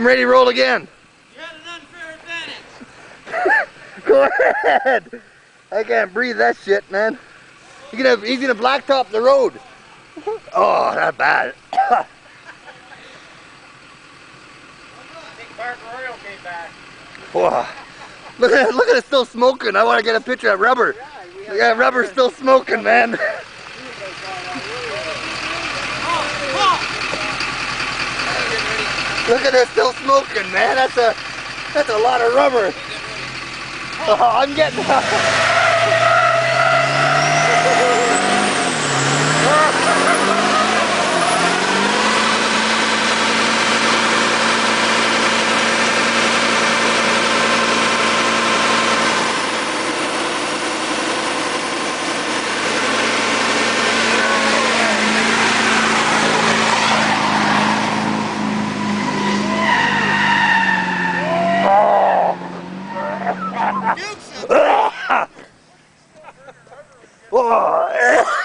I'm ready to roll again. You had an unfair advantage. Go ahead. I can't breathe that shit, man. He's gonna blacktop the road. Oh, not bad. I think Park Royal came back. Whoa. Look at it still smoking. I want to get a picture of rubber. Yeah, rubber's still smoking, man. Look at it still smoking, man. That's a lot of rubber. Oh, I'm getting. Oh.